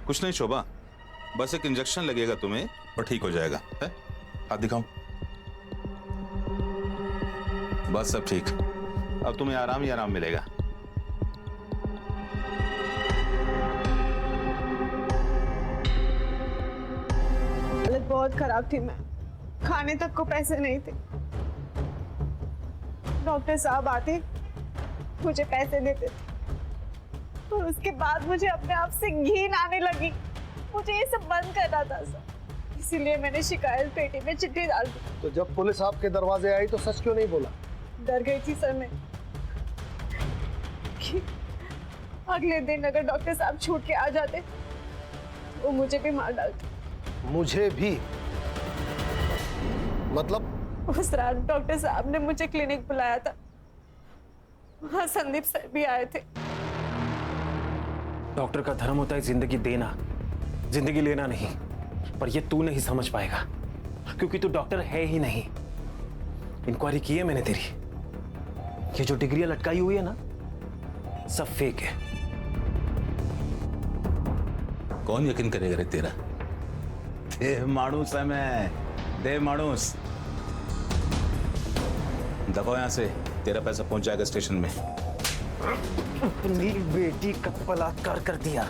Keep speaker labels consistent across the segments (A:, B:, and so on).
A: कुछ नहीं शोभा, बस एक इंजेक्शन लगेगा तुम्हें और ठीक हो जाएगा। है? हाथ दिखाओ। बस सब ठीक, अब तुम्हें आराम ही आराम मिलेगा।
B: हालत बहुत खराब थी, मैं खाने तक को पैसे नहीं थे। डॉक्टर साहब आते, मुझे पैसे देते थे और उसके बाद मुझे अपने आप से घिन आने लगी। मुझे ये सब बंद करना था सर, इसीलिए मैंने शिकायत पेटी में चिट्ठी डाल दी।
C: तो जब पुलिस आपके दरवाजे आई तो सच क्यों नहीं बोला?
B: डर गई थी सर मैं कि अगले दिन अगर डॉक्टर साहब छूट के आ जाते वो मुझे भी मार डालते।
C: मुझे भी? मतलब?
B: उस रात डॉक्टर साहब ने मुझे क्लिनिक बुलाया था, वहां संदीप सर भी आए थे।
D: डॉक्टर का धर्म होता है जिंदगी देना, जिंदगी लेना नहीं। पर ये तू नहीं समझ पाएगा क्योंकि तू डॉक्टर है ही नहीं। इंक्वायरी की है मैंने तेरी, ये जो डिग्रियां लटकाई हुई है ना सब फेक है।
A: कौन यकीन करेगा रे तेरा? देव माणूस है मैं, देव माणूस। दबाओ यहां से, तेरा पैसा पहुंच जाएगा स्टेशन में।
D: अपनी बेटी का बलात्कार कर दिया,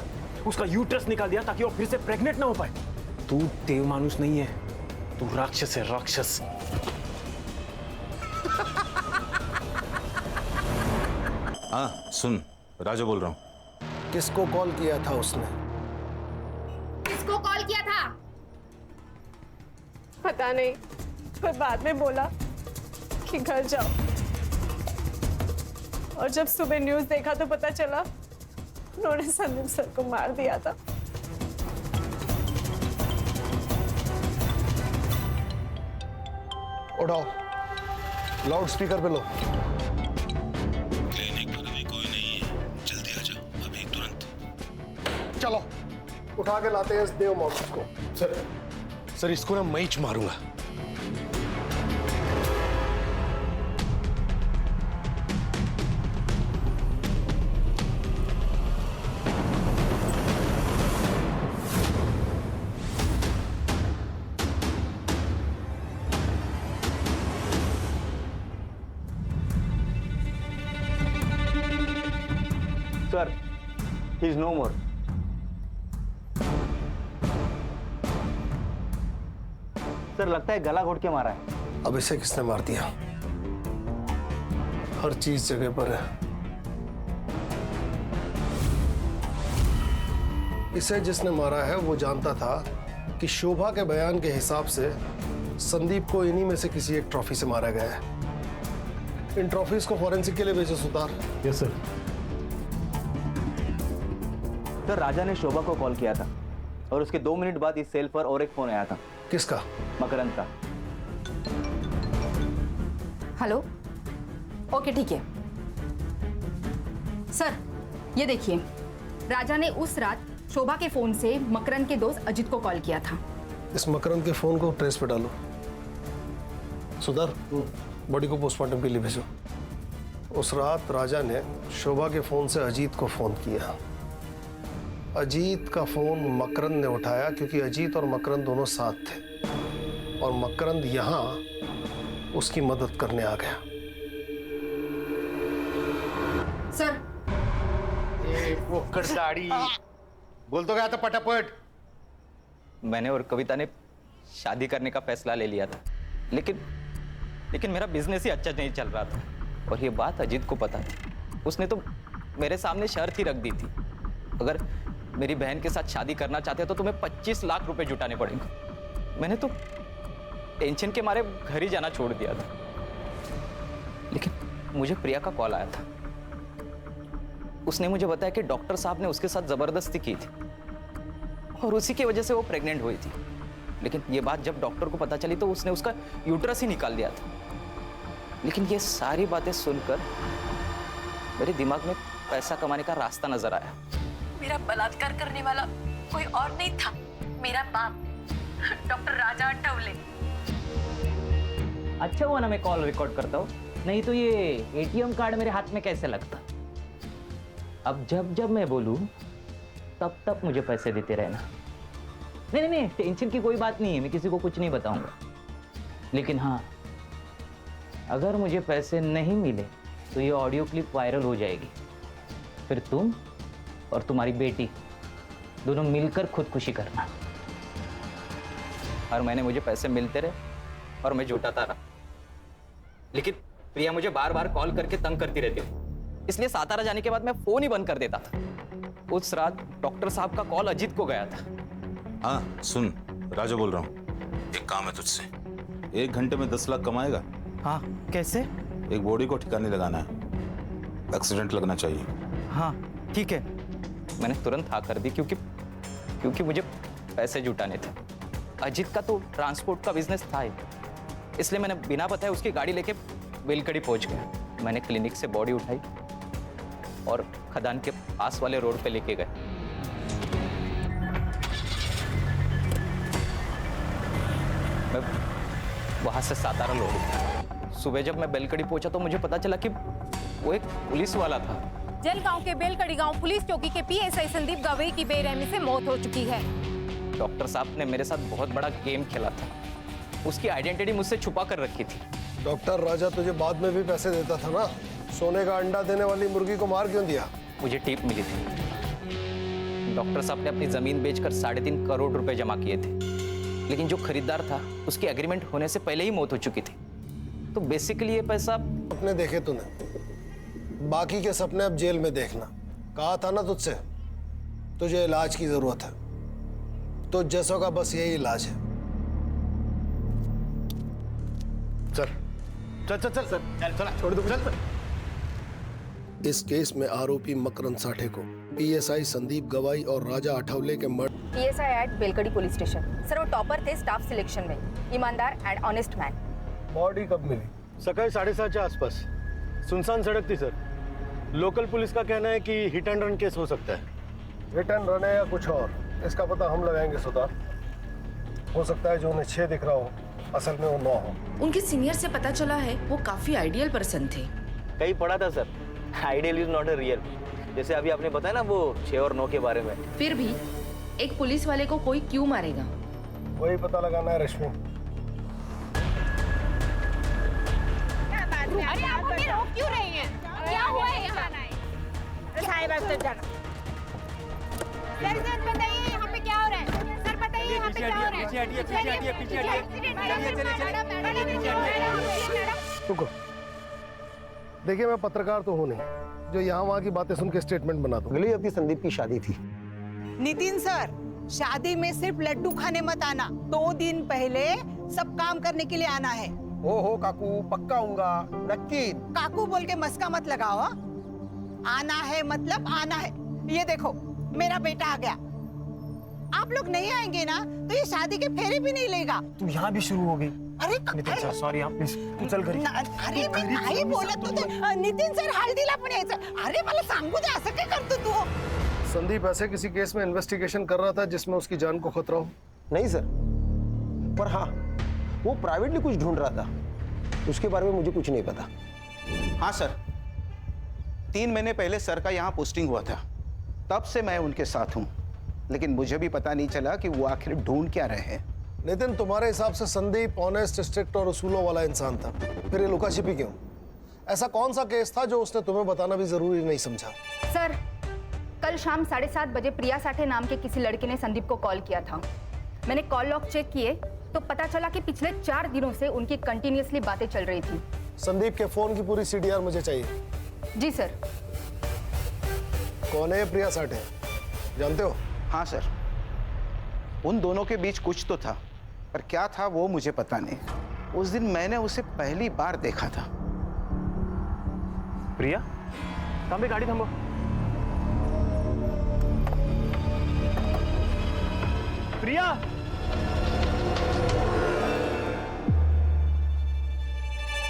D: उसका यूट्रस निकाल दिया ताकि वो फिर से प्रेग्नेंट ना हो पाए। तू देव मानुस नहीं है, तू राक्षस है, राक्षस।
A: हाँ सुन, राजू बोल रहा हूं।
C: किसको कॉल किया था उसने?
E: किसको कॉल किया था?
B: पता नहीं, पर बाद में बोला कि घर जाओ। और जब सुबह न्यूज़ देखा तो पता चला उन्होंने संदीप सर को मार दिया था।
C: उठाओ, लाउड स्पीकर पे लो।
A: क्लिनिक पर अभी कोई नहीं है, जल्दी आ जाओ अभी तुरंत।
C: चलो उठा के लाते हैं इस देव मानुस को।
F: सर इसको ना मैं ही मारूंगा।
G: Sir, he is no more. Sir लगता है गला घोट के मारा है।
C: अब इसे किसने मार दिया? हर चीज जगह पर है। इसे जिसने मारा है वो जानता था कि शोभा के बयान के हिसाब से संदीप को इन्हीं में से किसी एक ट्रॉफी से मारा गया है। इन ट्रॉफीज को फॉरेंसिक के लिए भेजो Sutar.
F: Yes sir.
G: Sir Raja ने शोभा को कॉल किया था और उसके 2 मिनट बाद इस सेल पर और एक फोन आया था।
C: किसका?
G: मकरंद का।
E: हेलो, ओके ठीक है। सर ये देखिए, राजा ने उस रात शोभा के फोन से मकरंद के दोस्त अजित को कॉल किया था।
C: इस मकरंद के फोन को ट्रेस पे डालो। सुधार, बॉडी को पोस्टमार्टम के लिए भेजो। उस रात राजा ने शोभा के फोन से अजीत को फोन किया। अजीत का फोन मकरंद ने उठाया क्योंकि अजीत और मकरंद दोनों साथ थे और मकरंद यहां उसकी मदद करने आ गया।
E: सर
F: वो दाढ़ी बोल तो गया था पटापट।
G: मैंने और कविता ने शादी करने का फैसला ले लिया था, लेकिन मेरा बिजनेस ही अच्छा नहीं चल रहा था और ये बात अजीत को पता थी। उसने तो मेरे सामने शर्त ही रख दी थी, अगर मेरी बहन के साथ शादी करना चाहते तो तुम्हें 25 लाख रुपए जुटाने पड़ेंगे। मैंने तो टेंशन के मारे घर ही जाना छोड़ दिया था, लेकिन मुझे प्रिया का कॉल आया था। उसने मुझे बताया कि डॉक्टर साहब ने उसके साथ जबरदस्ती की थी और उसी की वजह से वो प्रेग्नेंट हुई थी। लेकिन ये बात जब डॉक्टर को पता चली तो उसने उसका यूट्रस ही निकाल दिया था। लेकिन ये सारी बातें सुनकर मेरे दिमाग में पैसा कमाने का रास्ता नजर आया।
H: मेरा बलात्कार करने वाला कोई और नहीं था, मेरा बाप डॉक्टर राजा अट्टावले।
G: अच्छा हुआ ना मैं कॉल रिकॉर्ड करता हूँ, नहीं तो ये एटीएम कार्ड मेरे हाथ में कैसे लगता। अब जब जब मैं बोलूं तब तक मुझे पैसे देते रहना। नहीं नहीं नहीं, टेंशन की कोई बात नहीं है, मैं किसी को कुछ नहीं बताऊंगा। लेकिन हाँ, अगर मुझे पैसे नहीं मिले तो ये ऑडियो क्लिप वायरल हो जाएगी। फिर तुम और तुम्हारी बेटी दोनों मिलकर खुदकुशी करना। हर महीने मुझे पैसे मिलते रहे और मैं जुटाता रहा। लेकिन प्रिया मुझे बार बार कॉल करके तंग करती रहती थी, इसलिए सातारा जाने के बाद मैं फोन ही बंद कर देता था। उस रात डॉक्टर साहब का कॉल अजीत को गया था।
A: हाँ सुन, राजा बोल रहा हूँ, एक काम है तुझसे। 1 घंटे में 10 लाख कमाएगा?
I: हाँ कैसे?
A: एक बॉडी को ठिकाने लगाना है, एक्सीडेंट लगना चाहिए।
I: हाँ ठीक है।
G: मैंने तुरंत हाँ कर दी क्योंकि मुझे पैसे जुटाने थे। अजीत का तो ट्रांसपोर्ट का बिजनेस था ही, इसलिए मैंने बिना बताए उसकी गाड़ी लेके बेलकड़ी पहुंच गया। मैंने क्लिनिक से बॉडी उठाई और खदान के पास वाले रोड पे लेके गए। मैं वहां से सातारा लौट गया। सुबह जब मैं बेलकड़ी पहुंचा तो मुझे पता चला कि वो एक पुलिस वाला था।
E: जलगांव के बेलकड़ी गांव पुलिस चौकी के पीएसआई संदीप गवई की बेरहमी से मौत हो चुकी है।
G: डॉक्टर साहब ने मेरे साथ बहुत बड़ा गेम खेला था, उसकी आइडेंटिटी मुझसे छुपा कर रखी थी।
C: डॉक्टर राजा तुझे बाद में भी पैसे देता था ना, सोने का अंडा देने वाली मुर्गी को मार क्यों दिया?
G: मुझे टिप मिली थी। डॉक्टर साहब ने अपनी जमीन बेचकर 3.5 करोड़ रुपए जमा किए थे, लेकिन जो खरीदार था उसकी एग्रीमेंट होने से पहले ही मौत हो चुकी थी। तो बेसिकली ये पैसा
C: अपने देखे तूने, बाकी के सपने अब जेल में देखना। कहा था ना तुझसे, तुझे इलाज की जरूरत है, तो जैसों का बस यही इलाज है। चल
F: चल चल चल चल चल छोड़ दो, चल।
C: इस केस में आरोपी मकरंद साठे को पीएसआई संदीप गवाई और राजा अठौले के मर्डर।
E: PSI at Belkadi police station. Sir वो टॉपर थे स्टाफ सिलेक्शन में, ईमानदार एंड ऑनेस्ट मैन।
C: बॉडी कब मिली?
J: सकाळी 7:30 के आसपास। सुनसान सड़क थी सर। लोकल पुलिस का कहना है कि हिट एंड रन केस हो सकता है।
C: हिट एंड रन है या कुछ और, इसका पता हम लगाएंगे सुधार। हो सकता है जो उन्हें 6 दिख रहा हो असल में वो 9 हो।
K: उनके सीनियर से पता चला है वो काफी आइडियल पर्सन थे।
D: कहीं पढ़ा था sir, ideal is not a real. जैसे अभी आपने बताया ना वो 6 और 9 के बारे में।
K: फिर भी एक पुलिस वाले को कोई क्यों मारेगा?
C: वही पता लगाना है रश्मि।
B: अरे आप हमें रोक क्यों रही हैं? क्या हुआ है यहाँ? साहिबा तो जाना। सर बताइए यहाँ पे क्या हो रहा है? सर बताइए यहाँ पे क्या हो रहा है? पीछे हटिए।
C: रुको, देखिए मैं पत्रकार तो हूँ नहीं जो यहाँ वहाँ की बातें सुन के स्टेटमेंट बना दूं।
F: अगली हफ्ते संदीप की शादी थी।
L: नितिन सर, शादी में सिर्फ लड्डू खाने मत आना, 2 दिन पहले सब काम करने के लिए आना है।
F: हो काकू, पक्का आऊंगा, नक्की।
L: काकू बोल के मस्का मत लगाओ। आना है मतलब आना है। ये देखो मेरा बेटा आ गया। आप लोग नहीं आएंगे ना तो ये शादी के फेरे भी नहीं लेगा।
J: तू यहाँ भी शुरू हो गई।
L: अरे
J: नितिन सर सॉरी, आप प्लीज तू चल घरी।
L: अरे मी नाही बोलत होते नितिन सर, हळदीला पण यायचं। अरे मला सांगू दे, असं काय करतो तू?
C: संदीप ऐसे किसी केस में इन्वेस्टिगेशन कर रहा था जिसमें उसकी जान को खतरा हो?
F: नहीं सर, पर हाँ वो प्राइवेटली कुछ ढूंढ रहा था, उसके बारे में मुझे कुछ नहीं पता।
M: हाँ सर, 3 महीने पहले सर का यहाँ पोस्टिंग हुआ था, तब से मैं उनके साथ हूँ, लेकिन मुझे भी पता नहीं चला कि वो आखिर ढूंढ क्या रहे हैं।
C: नितिन, तुम्हारे हिसाब से संदीप ऑनेस्ट, स्ट्रिक्ट और उसूलों वाला इंसान था, फिर ये लुका छिपी क्यों? ऐसा कौन सा केस था जो उसने तुम्हें बताना भी जरूरी नहीं समझा?
E: सर कल शाम 7:30 बजे प्रिया साठे नाम के किसी लड़के ने संदीप को कॉल किया था। मैंने कॉल लॉग चेक किए तो पता चला कि पिछले 4 दिनों से उनकी कंटिन्यूअसली बातें चल रही थी।
C: संदीप के फोन की पूरी CDR मुझे चाहिए।
E: जी सर।
C: कौन है प्रिया साठे, जानते हो?
M: हाँ सर, उन दोनों के बीच कुछ तो था, पर क्या था वो मुझे पता नहीं। उस दिन मैंने उसे पहली बार देखा था।
D: प्रिया, थांबे, गाड़ी थांबो। प्रिया,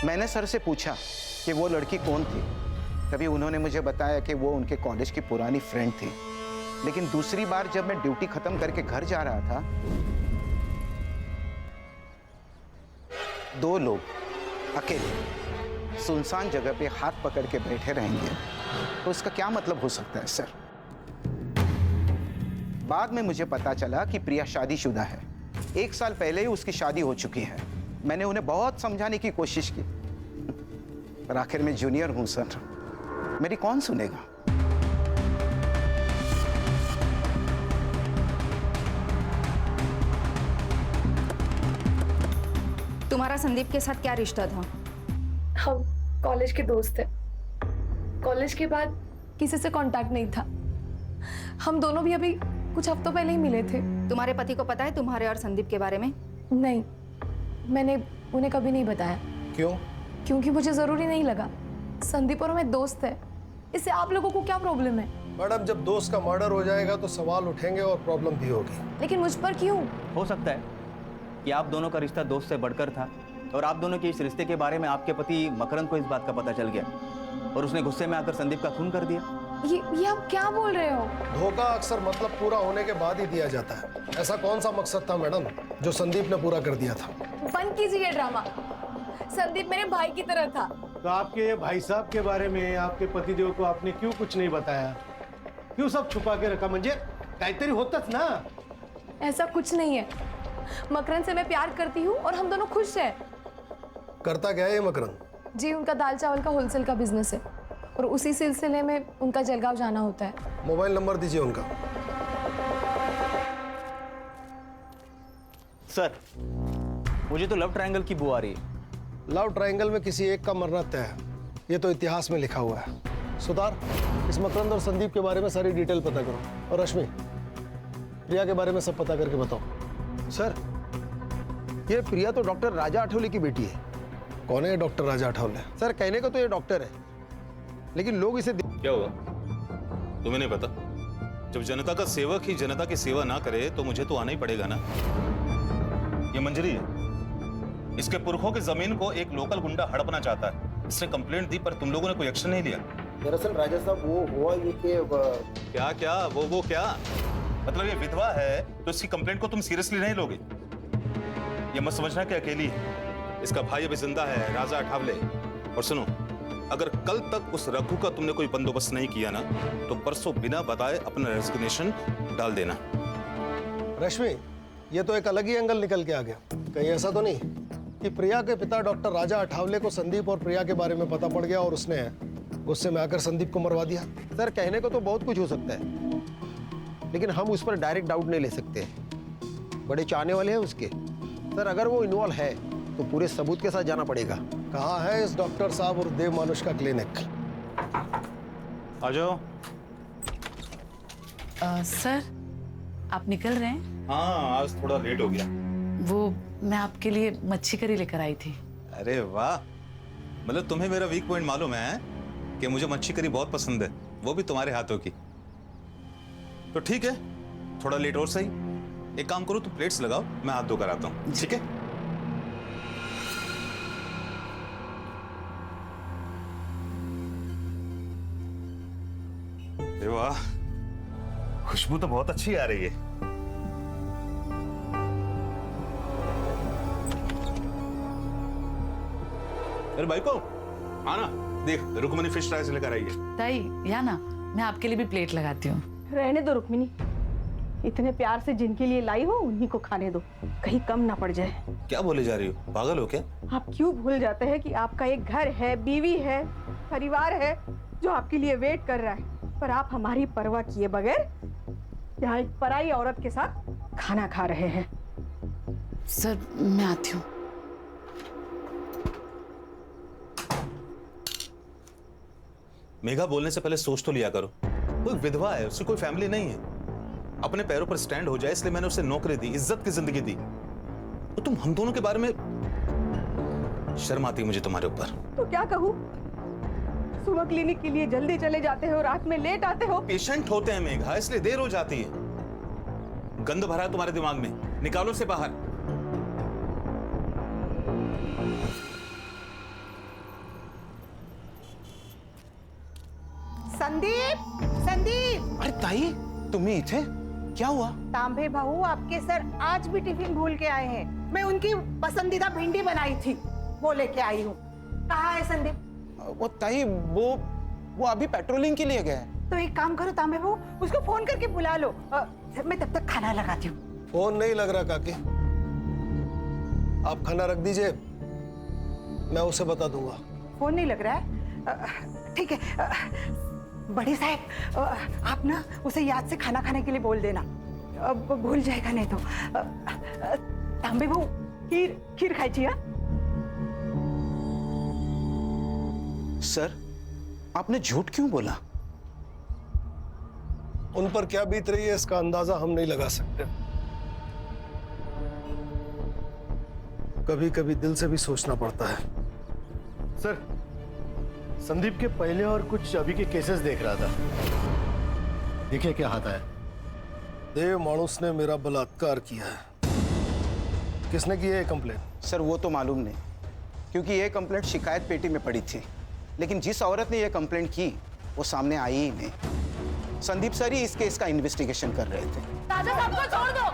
M: मैंने सर से पूछा कि वो लड़की कौन थी, तभी उन्होंने मुझे बताया कि वो उनके कॉलेज की पुरानी फ्रेंड थी। लेकिन दूसरी बार जब मैं ड्यूटी खत्म करके घर जा रहा था, 2 लोग अकेले सुनसान जगह पे हाथ पकड़ के बैठे रहेंगे, तो इसका क्या मतलब हो सकता है सर? बाद में मुझे पता चला कि प्रिया शादीशुदा है। 1 साल पहले ही उसकी शादी हो चुकी है। मैंने उन्हें बहुत समझाने की कोशिश की, पर आखिर में जूनियर हूं सर, मेरी कौन सुनेगा।
E: तुम्हारा संदीप के साथ क्या रिश्ता था?
H: हम कॉलेज के दोस्त थे। कॉलेज के बाद किसी से कांटेक्ट नहीं था। हम दोनों भी अभी कुछ हफ्तों पहले ही मिले थे।
E: तुम्हारे पति को पता है तुम्हारे और संदीप के बारे में?
H: नहीं, मैंने उन्हें कभी नहीं बताया।
C: क्यों?
H: क्योंकि मुझे जरूरी नहीं लगा। संदीप और मैं दोस्त है, इससे आप लोगों को क्या प्रॉब्लम है?
C: मैडम, जब दोस्त का मर्डर हो जाएगा तो सवाल उठेंगे और प्रॉब्लम भी होगी।
H: लेकिन मुझ पर क्यों?
G: हो सकता है कि आप दोनों का रिश्ता दोस्त से बढ़कर था और आप दोनों के इस रिश्ते के बारे में आपके पति मकरंद को इस बात का पता चल गया और उसने गुस्से में आकर संदीप का खून कर दिया।
H: ये आप क्या बोल रहे हो?
C: धोखा अक्सर मतलब पूरा होने के बाद ही दिया जाता है। ऐसा कौन सा मकसद था मैडम जो संदीप ने पूरा कर दिया था?
H: बंद कीजिए ड्रामा। संदीप मेरे भाई की तरह था।
J: तो आपके भाई साहब के बारे में आपके पतिदेव को आपने क्यों कुछ नहीं बताया? क्यों सब छुपा के रखा? म्हणजे काहीतरी होतच ना।
H: ऐसा कुछ नहीं है। मकरंद से मैं प्यार करती हूँ और हम दोनों खुश हैं।
C: करता क्या है ये मकरंद?
H: जी, उनका दाल चावल का होलसेल का बिजनेस है और उसी सिलसिले में उनका जलगांव जाना होता है।
C: मोबाइल नंबर दीजिए उनका।
G: सर, मुझे तो लव ट्रायंगल की बू आ रही है।
C: लव ट्रायंगल में किसी एक का मरना तय है, ये तो इतिहास में लिखा हुआ है। सुधार, इस मकरंद और संदीप के बारे में सारी डिटेल पता करो। और रश्मि, प्रिया के बारे में सब पता करके बताओ।
F: सर, ये प्रिया तो डॉक्टर राजा आठवले की बेटी है।
C: कौन है डॉक्टर राजा आठवले?
F: सर, कहने को तो ये डॉक्टर है, लेकिन लोग इसे
A: क्या हुआ? तुम्हें नहीं पता? जब जनता का सेवक ही जनता की सेवा ना करे तो मुझे तो आना ही पड़ेगा ना। ये मंजरी है, इसके पुरखों की जमीन को एक लोकल गुंडा हड़पना चाहता है। इसने कंप्लेंट दी पर तुम लोगों ने कोई एक्शन नहीं लिया।
F: दरअसल राजा साहब, वो हुआ ये कि
A: क्या क्या वो क्या मतलब? ये विधवा है तो इसकी कंप्लेंट को तुम सीरियसली नहीं लोगे? ये मत समझना कि अकेली है, इसका भाई अभी जिंदा है, राजा अठावले। और सुनो, अगर कल तक उस रघु का तुमने कोई बंदोबस्त नहीं किया ना तो परसों बिना बताए अपना रेजिग्नेशन डाल देना।
C: रश्मि, ये तो एक अलग ही एंगल निकल के आ गया। कहीं ऐसा तो नहीं कि प्रिया के पिता डॉक्टर राजा अठावले को संदीप और प्रिया के बारे में पता पड़ गया और उसने गुस्से में आकर संदीप को मरवा दिया?
F: सर, कहने को तो बहुत कुछ हो सकता है, लेकिन हम उस पर डायरेक्ट डाउट नहीं ले सकते। बड़े चाहने वाले हैं उसके। सर, अगर वो इन्वॉल्व है तो पूरे सबूत के साथ जाना पड़ेगा।
C: कहाँ है इस डॉक्टर साहब और देव मानुष का क्लिनिक?
A: आ जाओ।
K: सर, आप निकल रहे हैं?
A: हाँ, आज थोड़ा लेट हो गया।
K: वो मैं आपके लिए मच्छी करी लेकर आई थी।
A: अरे वाह, मतलब तुम्हें मेरा वीक पॉइंट मालूम है कि मुझे मच्छी करी बहुत पसंद है, वो भी तुम्हारे हाथों की। तो ठीक है, थोड़ा लेट और सही। एक काम करो, तुम प्लेट्स लगाओ, मैं हाथ धोकर आता हूँ। ठीक है? अरे वाह, खुशबू तो बहुत अच्छी आ रही है। अरे भाई को आना, देख रुक्मिनी फिश फ्राई से लेकर आई है।
K: ताई, या ना, मैं आपके लिए भी प्लेट लगाती हूँ।
B: रहने दो रुक्मिनी, इतने प्यार से जिनके लिए लाई हो उन्हीं को खाने दो, कहीं कम ना पड़ जाए।
A: क्या बोले जा रही हो? पागल हो क्या?
B: आप क्यों भूल जाते हैं कि आपका एक घर है, बीवी है, परिवार है जो आपके लिए वेट कर रहा है, पर आप हमारी परवाह किए बगैर यहाँ एक पराई औरत के साथ खाना खा रहे हैं।
K: सर, मैं आती हूँ।
A: मेघा, बोलने से पहले सोच तो लिया करो। वो एक विधवा है, उसकी कोई फैमिली नहीं है। अपने पैरों पर स्टैंड हो जाए इसलिए मैंने उसे नौकरी दी, इज्जत की जिंदगी दी। तो तुम हम दोनों के बारे में शर्म आती है मुझे तुम्हारे ऊपर।
B: तो क्या कहूँ? सुबह क्लिनिक के लिए जल्दी चले जाते हो, रात में लेट आते हो।
A: पेशेंट होते हैं मेघा, इसलिए देर हो जाती है। गंद भरा है तुम्हारे दिमाग में, निकालो से बाहर।
L: संदीप, संदीप!
M: अरे ताई, तुम्ही इथे? क्या हुआ?
L: तांबे भाऊ, आपके सर आज भी टिफिन भूल के आए हैं। मैं उनकी पसंदीदा भिंडी बनाई थी, वो लेके आई हूँ। कहाँ है संदीप?
M: वो ताई, वो अभी पेट्रोलिंग के लिए गया है।
L: तो एक काम करो तांबे भाऊ, उसको फोन करके बुला लो। सर मैं तब तक खाना लगाती हूँ।
C: फोन नहीं लग रहा काकी, आप खाना रख दीजिए, मैं उसे बता दूंगा।
L: फोन नहीं लग रहा है? ठीक है बड़े साहब, आप ना उसे याद से खाना खाने के लिए बोल देना, अब भूल जाएगा नहीं तो। तांबे भाऊ खीर खाई।
M: सर आपने झूठ क्यों बोला?
C: उन पर क्या बीत रही है इसका अंदाजा हम नहीं लगा सकते। कभी कभी दिल से भी सोचना पड़ता है।
J: सर संदीप के पहले और कुछ अभी के केसेस देख रहा था, देखिए क्या आता है।
C: देव मानुस ने मेरा बलात्कार किया है। किसने की है कंप्लेन?
M: सर वो तो मालूम नहीं, क्योंकि ये कंप्लेंट शिकायत पेटी में पड़ी थी, लेकिन जिस औरत ने ये कंप्लेंट की वो सामने आई ही नहीं। संदीप सर ही इस केस का इन्वेस्टिगेशन कर रहे थे।
H: राजा साहब को छोड़ दो।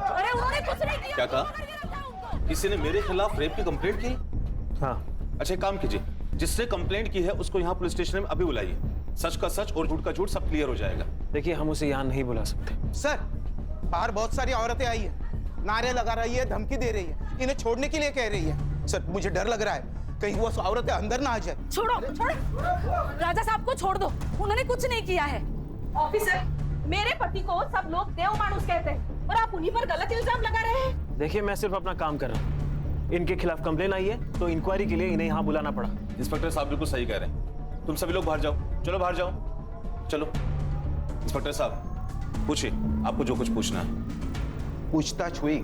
H: अरे उन्होंने कुछ नहीं किया।
A: क्या कहा? किसी ने मेरे खिलाफ रेप की कंप्लेंट की?
D: हाँ।
A: अच्छा एक काम कीजिए, जिसने कंप्लेंट की है उसको यहाँ पुलिस स्टेशन में अभी बुलाइए। सच का सच और झूठ का झूठ सब क्लियर हो जाएगा।
D: देखिए हम उसे यहाँ नहीं बुला सकते।
M: सर बाहर बहुत सारी औरतें आई है, नारे लगा रही है, धमकी दे रही है, इन्हें छोड़ने के लिए कह रही है। सर मुझे डर लग रहा है कहीं वो औरतें अंदर ना आ जाए।
H: छोड़ो छोड़ो, राजा साहब को छोड़ दो, उन्होंने कुछ नहीं किया है। ऑफिसर, मेरे पति को सब लोग देव मानुस कहते हैं और आप उन्हीं पर गलत इल्जाम लगा रहे हैं।
D: देखिए मैं सिर्फ अपना काम कर रहा हूँ। इनके खिलाफ कंप्लेन आई है तो इंक्वायरी के लिए इन्हें यहाँ बुलाना पड़ा।
A: इंस्पेक्टर साहब बिल्कुल सही कह रहे हैं। तुम सभी लोग बाहर जाओ, चलो बाहर जाओ, चलो। इंस्पेक्टर साहब पूछिए, आपको जो कुछ पूछना है।
M: पूछताछ हुई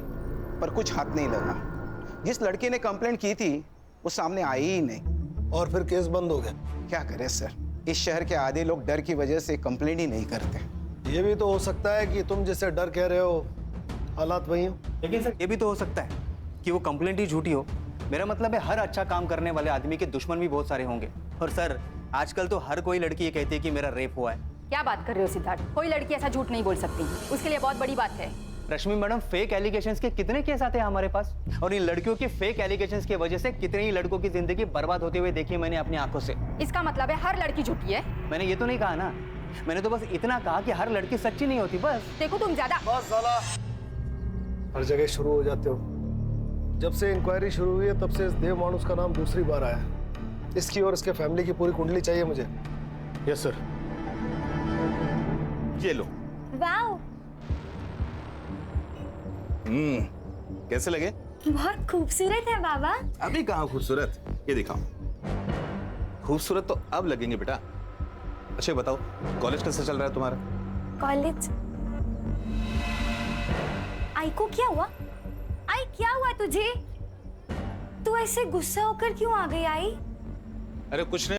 M: पर कुछ हाथ नहीं लगा। जिस लड़की ने कंप्लेंट की थी वो सामने आई ही नहीं।
C: और फिर केस बंद हो गया।
M: क्या करें सर, इस शहर के आधे लोग डर की वजह से कंप्लेंट ही नहीं करते।
C: ये भी तो हो सकता है कि तुम जैसे डर कह रहे हो हालात वही हो।
I: लेकिन सर ये भी तो हो सकता है कि वो कंप्लेंट ही झूठी हो। मेरा मतलब है हर अच्छा काम करने वाले आदमी के दुश्मन भी बहुत सारे होंगे। और सर आजकल तो हर कोई लड़की ये कहती है कि मेरा रेप हुआ है।
E: क्या बात कर रहे हो सिद्धार्थ? कोई लड़की ऐसा झूठ नहीं बोल सकती, उसके लिए बहुत बड़ी बात है।
I: रश्मि मैडम, फेक एलिगेशंस के कितने केस आते हैं हमारे पास, और इन लड़कियों के फेक एलिगेशंस की वजह से कितने ही लड़कों की जिंदगी बर्बाद होते हुए देखी मैंने अपनी आंखों से।
E: इसका मतलब है हर लड़की झूठी है?
I: मैंने ये तो नहीं कहा ना, मैंने तो बस इतना कहा कि हर लड़की सच्ची नहीं होती बस।
E: देखो तुम ज्यादा
C: बस साला हर जगह शुरू हो जाते हो। जब से इंक्वायरी शुरू हुई है तब से इस देव मानुस का नाम दूसरी बार आया है। इसकी और इसके फैमिली की पूरी कुंडली चाहिए मुझे।
J: Yes sir.
A: ये लो।
H: वाओ,
A: कैसे लगे?
H: बहुत खूबसूरत है बाबा।
A: अभी कहाँ खूबसूरत, ये दिखाओ। खूबसूरत तो अब लगेंगे बेटा। अच्छा बताओ, कॉलेज कैसा चल रहा है तुम्हारा?
H: कॉलेज? आई को क्या हुआ? आई क्या हुआ तुझे? तू ऐसे गुस्सा होकर क्यों आ गई आई?
A: अरे कुछ नहीं।